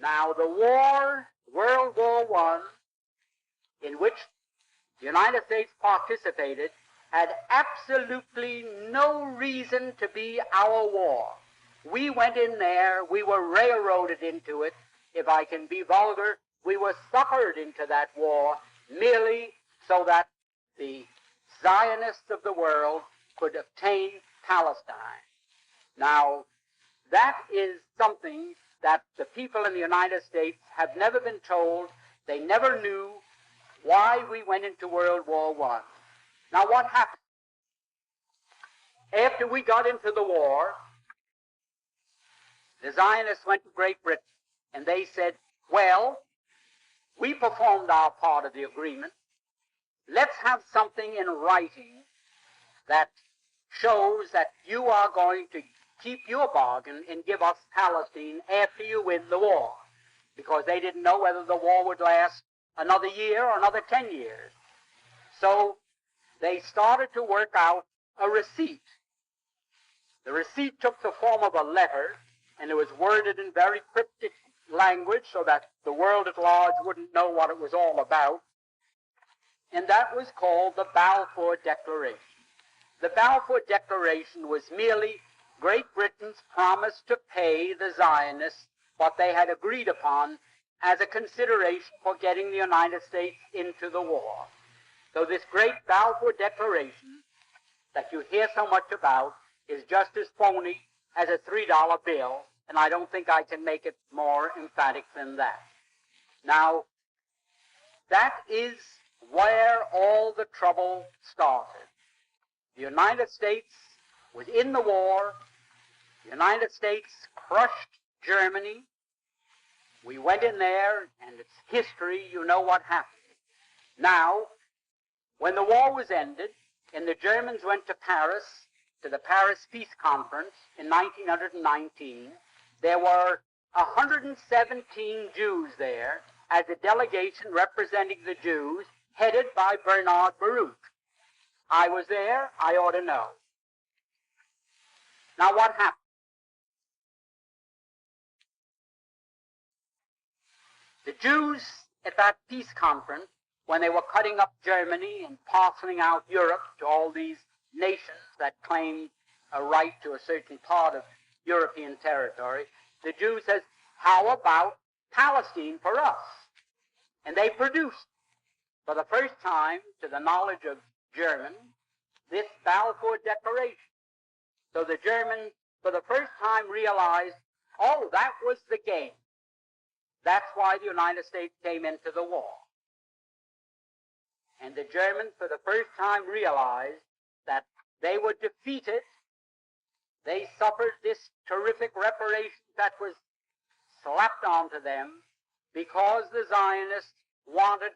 Now, the war, World War I, in which the United States participated, had absolutely no reason to be our war. We went in there, we were railroaded into it. If I can be vulgar, we were suckered into that war merely so that the Zionists of the world could obtain Palestine. Now, that is something that the people in the United States have never been told. They never knew why we went into World War I. Now, what happened? After we got into the war, the Zionists went to Great Britain, and they said, well, we performed our part of the agreement. Let's have something in writing that shows that you are going to keep your bargain and give us Palestine after you win the war, because they didn't know whether the war would last another year or another 10 years. So they started to work out a receipt. The receipt took the form of a letter, and it was worded in very cryptic language so that the world at large wouldn't know what it was all about. And that was called the Balfour Declaration. The Balfour Declaration was merely Great Britain's promise to pay the Zionists what they had agreed upon as a consideration for getting the United States into the war. So this great Balfour Declaration that you hear so much about is just as phony as a $3 bill, and I don't think I can make it more emphatic than that. Now, that is where all the trouble started. The United States was in the war. The United States crushed Germany. We went in there, and its history, you know what happened. Now, when the war was ended, and the Germans went to Paris, to the Paris Peace Conference in 1919, there were 117 Jews there as a delegation representing the Jews, headed by Bernard Baruch. I was there, I ought to know. Now what happened? The Jews at that peace conference, when they were cutting up Germany and parceling out Europe to all these nations that claimed a right to a certain part of European territory, the Jews says, how about Palestine for us? And they produced, for the first time, to the knowledge of Germans, this Balfour Declaration. So the Germans, for the first time, realized, oh, that was the game. That's why the United States came into the war. And the Germans, for the first time, realized that they were defeated. They suffered this terrific reparation that was slapped onto them because the Zionists wanted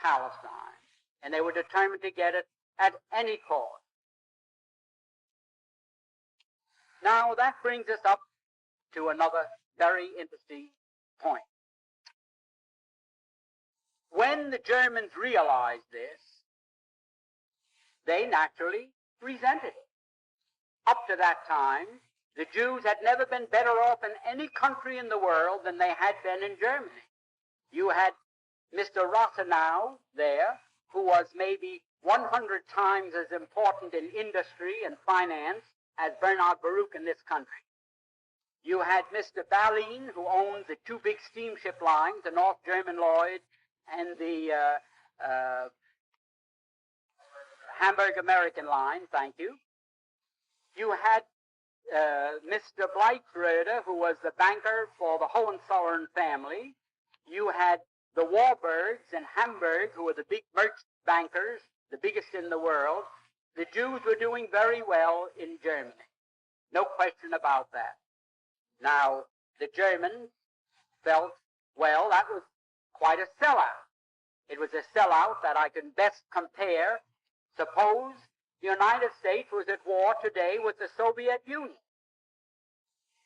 Palestine, and they were determined to get it at any cost. Now, that brings us up to another very interesting point. When the Germans realized this, they naturally resented it. Up to that time, the Jews had never been better off in any country in the world than they had been in Germany. You had Mr. Rosenow there, who was maybe 100 times as important in industry and finance as Bernard Baruch in this country. You had Mr. Ballin, who owned the two big steamship lines, the North German Lloyd and the Hamburg American Line, thank you. You had Mr. Bleichroeder, who was the banker for the Hohenzollern family. You had the Warburgs in Hamburg, who were the big merchant bankers, the biggest in the world. The Jews were doing very well in Germany. No question about that. Now, the Germans felt, well, that was quite a sellout. It was a sellout that I can best compare. Suppose the United States was at war today with the Soviet Union,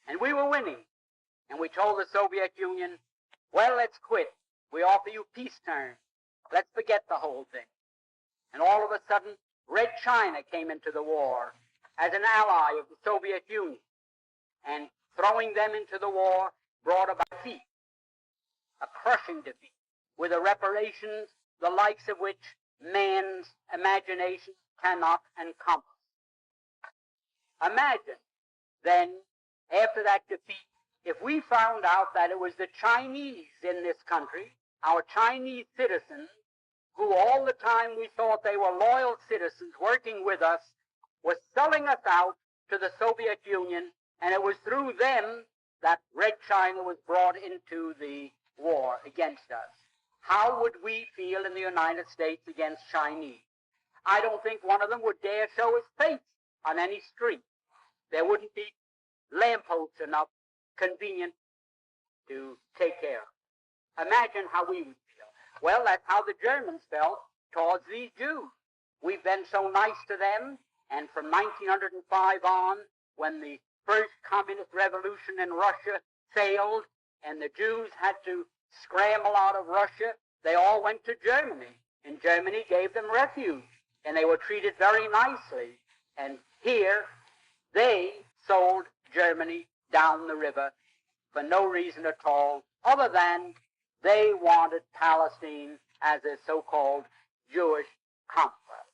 and we were winning. And we told the Soviet Union, well, let's quit. We offer you peace terms. Let's forget the whole thing. And all of a sudden, Red China came into the war as an ally of the Soviet Union. And throwing them into the war brought about peace. crushing defeat, with a reparations the likes of which man's imagination cannot encompass. Imagine, then, after that defeat, if we found out that it was the Chinese in this country, our Chinese citizens, who all the time we thought they were loyal citizens working with us, were selling us out to the Soviet Union, and it was through them that Red China was brought into the war against us. How would we feel in the United States against Chinese? I don't think one of them would dare show his face on any street. There wouldn't be lampposts enough convenient to take care of. Imagine how we would feel. Well, that's how the Germans felt towards these Jews. We've been so nice to them, and from 1905 on, when the first communist revolution in Russia failed and the Jews had to scramble out of Russia, they all went to Germany, and Germany gave them refuge, and they were treated very nicely. And here, they sold Germany down the river for no reason at all, other than they wanted Palestine as a so-called Jewish conquest.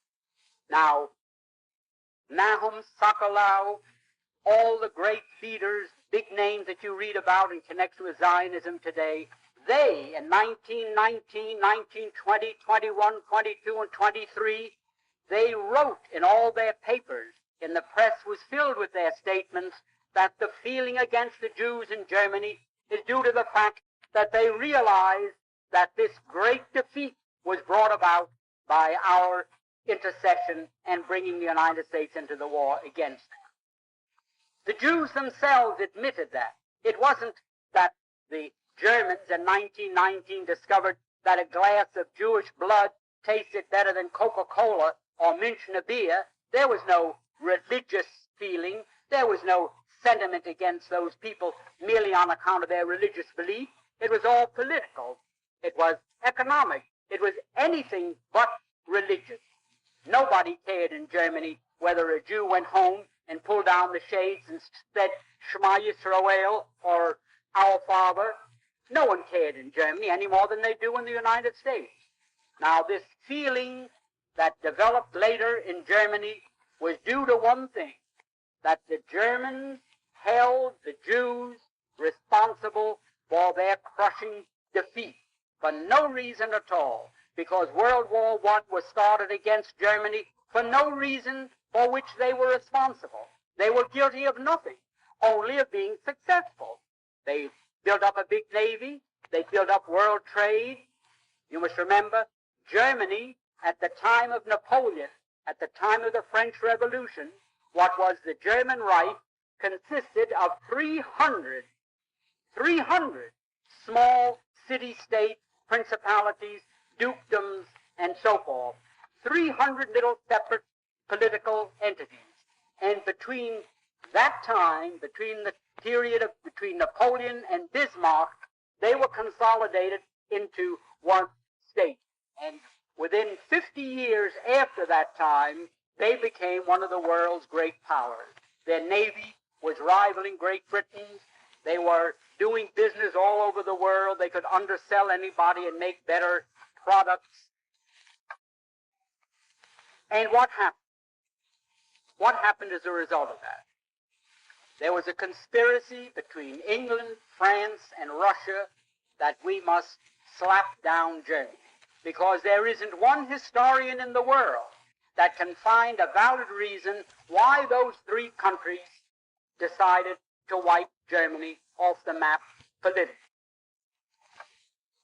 Now, Nahum, Sokolow, all the great leaders, big names that you read about in connection with Zionism today, they, in 1919, 1920, 21, 22, and 23, they wrote in all their papers, and the press was filled with their statements, that the feeling against the Jews in Germany is due to the fact that they realized that this great defeat was brought about by our intercession and bringing the United States into the war against them. The Jews themselves admitted that. It wasn't that the Germans in 1919 discovered that a glass of Jewish blood tasted better than Coca-Cola or Münchner beer. There was no religious feeling. There was no sentiment against those people merely on account of their religious belief. It was all political. It was economic. It was anything but religious. Nobody cared in Germany whether a Jew went home and pulled down the shades and said Shema Yisrael or Our Father. No one cared in Germany any more than they do in the United States. Now, this feeling that developed later in Germany was due to one thing, that the Germans held the Jews responsible for their crushing defeat for no reason at all, because World War I was started against Germany for no reason for which they were responsible. They were guilty of nothing, only of being successful. They built up a big navy. They built up world trade. You must remember, Germany, at the time of Napoleon, at the time of the French Revolution, what was the German Reich consisted of 300 small city-state principalities, dukedoms, and so forth. 300 little separate political entities. And between that time, between the period of between Napoleon and Bismarck, they were consolidated into one state. And within 50 years after that time, they became one of the world's great powers. Their navy was rivaling Great Britain's. They were doing business all over the world. They could undersell anybody and make better products. And what happened? What happened as a result of that? There was a conspiracy between England, France, and Russia that we must slap down Germany, because there isn't one historian in the world that can find a valid reason why those three countries decided to wipe Germany off the map politically.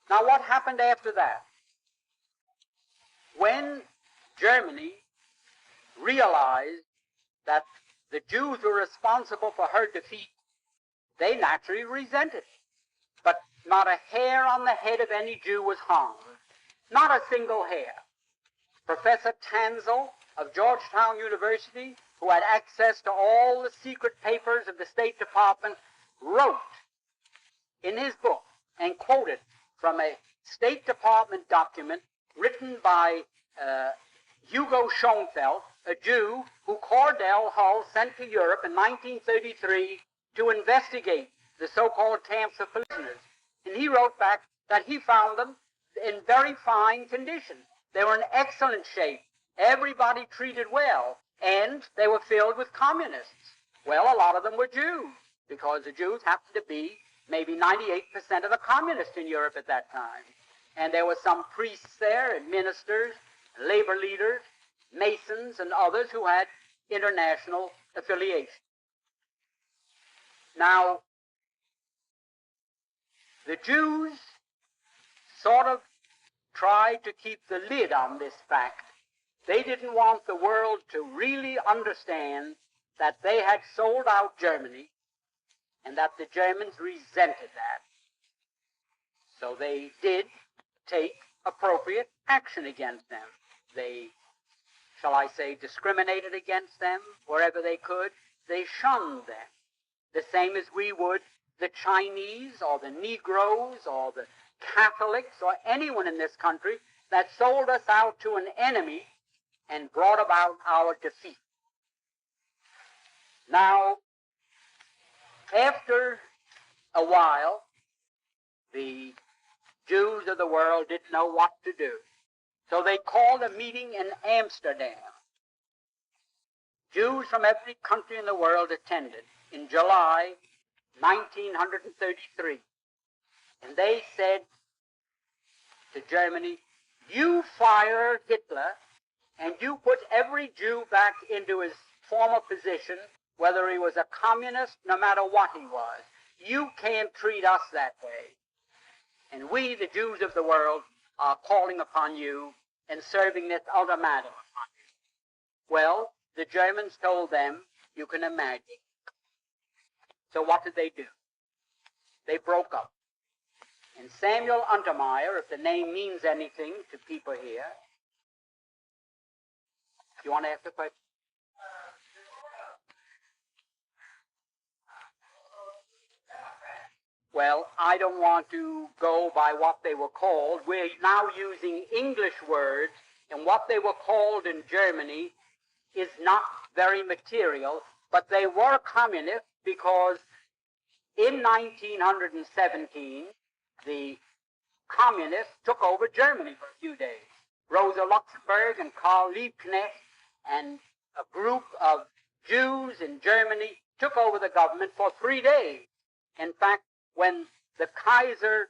Now, what happened after that? When Germany realized that the Jews were responsible for her defeat, they naturally resented it. But not a hair on the head of any Jew was harmed. Not a single hair. Professor Tanzel of Georgetown University, who had access to all the secret papers of the State Department, wrote in his book and quoted from a State Department document written by Hugo Schoenfeld, a Jew who Cordell Hull sent to Europe in 1933 to investigate the so-called camps of prisoners. And he wrote back that he found them in very fine condition. They were in excellent shape. Everybody treated well, and they were filled with communists. Well, a lot of them were Jews, because the Jews happened to be maybe 98% of the communists in Europe at that time. And there were some priests there, and ministers, labor leaders, Masons, and others who had international affiliation. Now, the Jews sort of tried to keep the lid on this fact. They didn't want the world to really understand that they had sold out Germany and that the Germans resented that. So they did take appropriate action against them. They, shall I say, discriminated against them wherever they could. They shunned them, the same as we would the Chinese or the Negroes or the Catholics or anyone in this country that sold us out to an enemy and brought about our defeat. Now, after a while, the Jews of the world didn't know what to do. So they called a meeting in Amsterdam. Jews from every country in the world attended in July 1933. And they said to Germany, you fire Hitler and you put every Jew back into his former position, whether he was a communist, no matter what he was. You can't treat us that way. And we, the Jews of the world, are calling upon you and serving this ultimatum upon you. Well, the Germans told them, you can imagine. So what did they do? They broke up. And Samuel Untermeyer, if the name means anything to people here, you want to ask a question? Well, I don't want to go by what they were called. We're now using English words, and what they were called in Germany is not very material, but they were communists because in 1917, the communists took over Germany for a few days. Rosa Luxemburg and Karl Liebknecht and a group of Jews in Germany took over the government for 3 days. In fact, when the Kaiser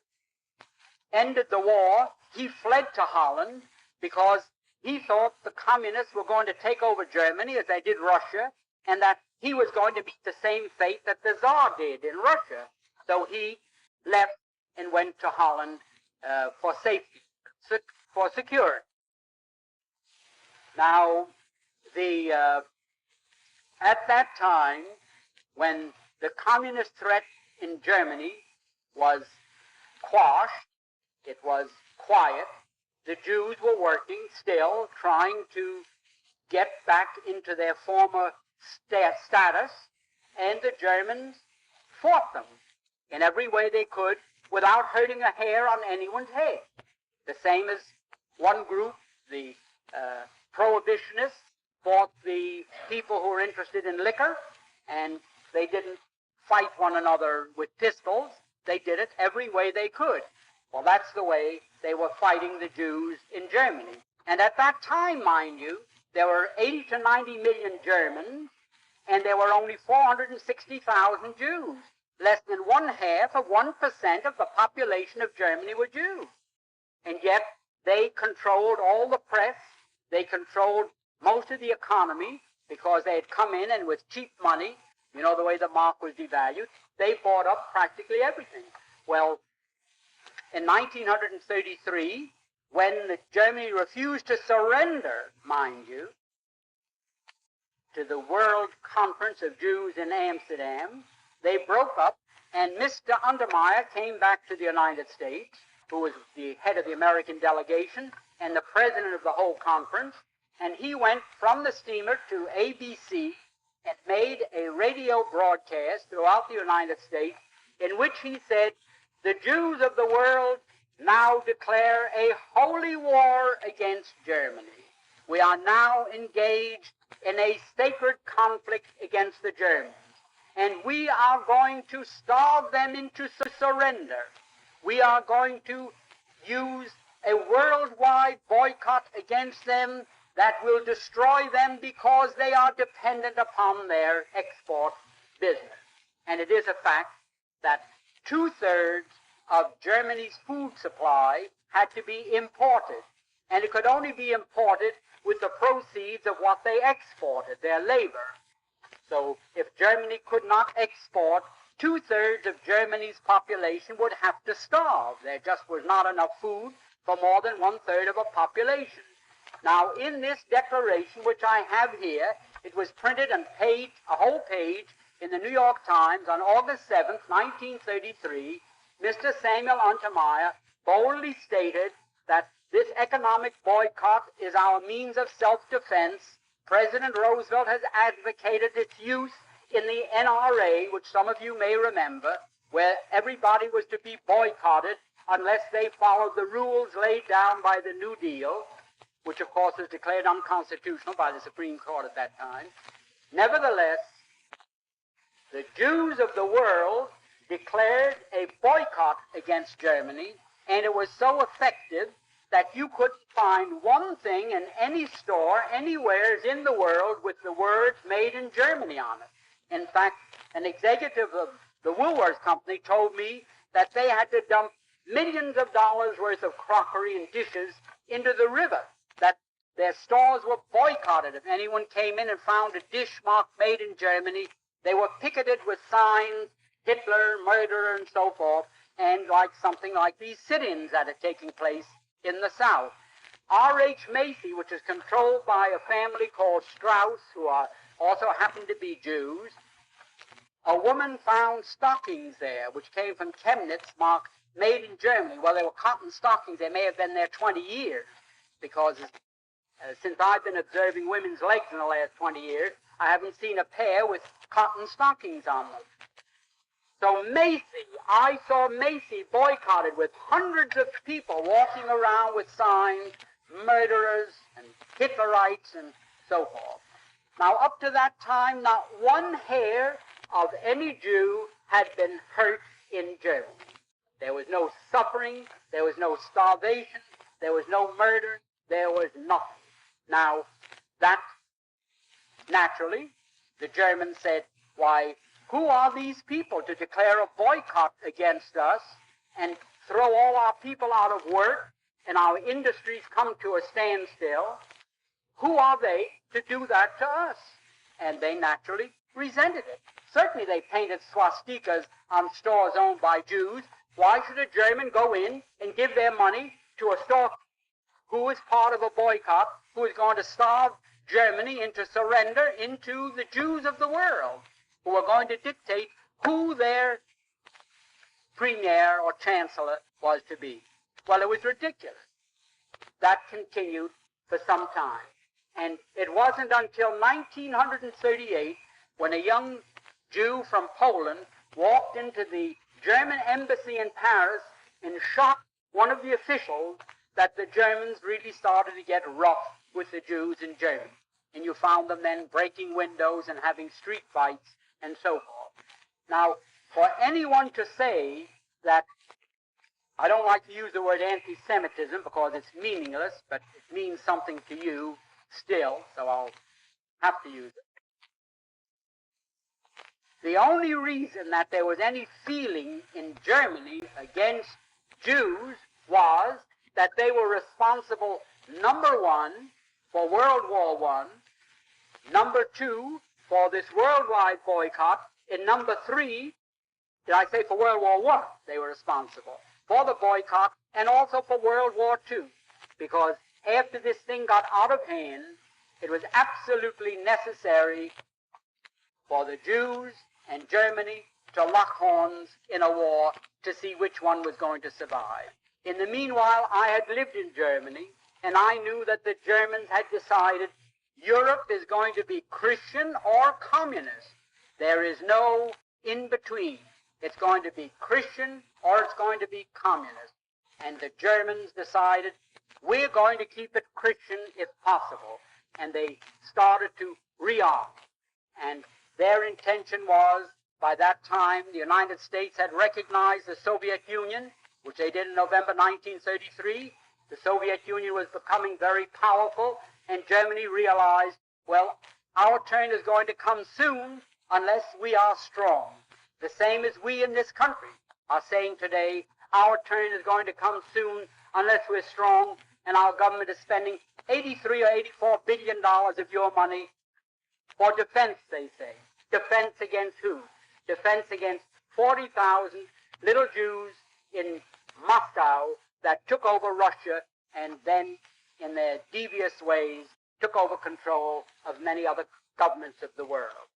ended the war, he fled to Holland because he thought the communists were going to take over Germany as they did Russia, and that he was going to meet the same fate that the Tsar did in Russia. So he left and went to Holland for safety, for security. Now, at that time, when the communist threat in Germany was quashed, it was quiet, the Jews were working still, trying to get back into their former status, and the Germans fought them in every way they could without hurting a hair on anyone's head. The same as one group, the prohibitionists, fought the people who were interested in liquor, and they didn't fight one another with pistols. They did it every way they could. Well, that's the way they were fighting the Jews in Germany. And at that time, mind you, there were 80 to 90 million Germans, and there were only 460,000 Jews. Less than 0.5% of the population of Germany were Jews. And yet, they controlled all the press. They controlled most of the economy because they had come in and with cheap money, you know, the way the mark was devalued, they bought up practically everything. Well, in 1933, when Germany refused to surrender, mind you, to the World Conference of Jews in Amsterdam, they broke up, and Mr. Untermeyer came back to the United States, who was the head of the American delegation and the president of the whole conference, and he went from the steamer to ABC and made a radio broadcast throughout the United States in which he said, the Jews of the world now declare a holy war against Germany. We are now engaged in a sacred conflict against the Germans, and we are going to starve them into surrender. we are going to use a worldwide boycott against them that will destroy them because they are dependent upon their export business. And it is a fact that 2/3 of Germany's food supply had to be imported, and it could only be imported with the proceeds of what they exported, their labor. So if Germany could not export, 2/3 of Germany's population would have to starve. There just was not enough food for more than 1/3 of a population. Now, in this declaration, which I have here, it was printed on a whole page in the New York Times on August 7th, 1933, Mr. Samuel Untermeyer boldly stated that this economic boycott is our means of self-defense. President Roosevelt has advocated its use in the NRA, which some of you may remember, where everybody was to be boycotted unless they followed the rules laid down by the New Deal, which of course was declared unconstitutional by the Supreme Court at that time. Nevertheless, the Jews of the world declared a boycott against Germany, and it was so effective that you could find one thing in any store anywhere in the world with the words "Made in Germany" on it. In fact, an executive of the Woolworths Company told me that they had to dump millions of dollars worth of crockery and dishes into the river, that their stores were boycotted. If anyone came in and found a dish marked "Made in Germany," they were picketed with signs, Hitler, murderer, and so forth, and like something like these sit-ins that are taking place in the South. R.H. Macy, which is controlled by a family called Strauss, who also happen to be Jews, a woman found stockings there, which came from Chemnitz, marked "Made in Germany." Well, they were cotton stockings. They may have been there 20 years, because since I've been observing women's legs in the last 20 years, I haven't seen a pair with cotton stockings on them. So I saw Macy boycotted with hundreds of people walking around with signs, "Murderers" and "Hitlerites" and so forth. Now, up to that time, not one hair of any Jew had been hurt in Germany. There was no suffering, there was no starvation, there was no murder, there was nothing. Now, that, naturally, the Germans said, why, who are these people to declare a boycott against us and throw all our people out of work and our industries come to a standstill? Who are they to do that to us? And they naturally resented it. Certainly they painted swastikas on stores owned by Jews. Why should a German go in and give their money to a store who is part of a boycott, who is going to starve Germany into surrender into the Jews of the world, who are going to dictate who their premier or chancellor was to be? Well, it was ridiculous. That continued for some time. And it wasn't until 1938 when a young Jew from Poland walked into the German embassy in Paris and shot one of the officials that the Germans really started to get rough with the Jews in Germany. And you found them then breaking windows and having street fights and so forth. Now, for anyone to say that, I don't like to use the word anti-Semitism because it's meaningless, but it means something to you still, so I'll have to use it. The only reason that there was any feeling in Germany against Jews was that they were responsible, number one, for World War I, number two, for this worldwide boycott, and number three, did I say for World War I, they were responsible for the boycott and also for World War II, because after this thing got out of hand, it was absolutely necessary for the Jews and Germany to lock horns in a war to see which one was going to survive. In the meanwhile, I had lived in Germany, and I knew that the Germans had decided Europe is going to be Christian or communist. There is no in-between. It's going to be Christian or it's going to be communist. And the Germans decided, we're going to keep it Christian if possible. And they started to re-arm. And their intention was, by that time, the United States had recognized the Soviet Union, which they did in November 1933. The Soviet Union was becoming very powerful, and Germany realized, well, our turn is going to come soon unless we are strong. The same as we in this country are saying today, our turn is going to come soon unless we're strong, and our government is spending $83 or $84 billion of your money for defense, they say. Defense against who? Defense against 40,000 little Jews in Moscow that took over Russia and then, in their devious ways, took over control of many other governments of the world.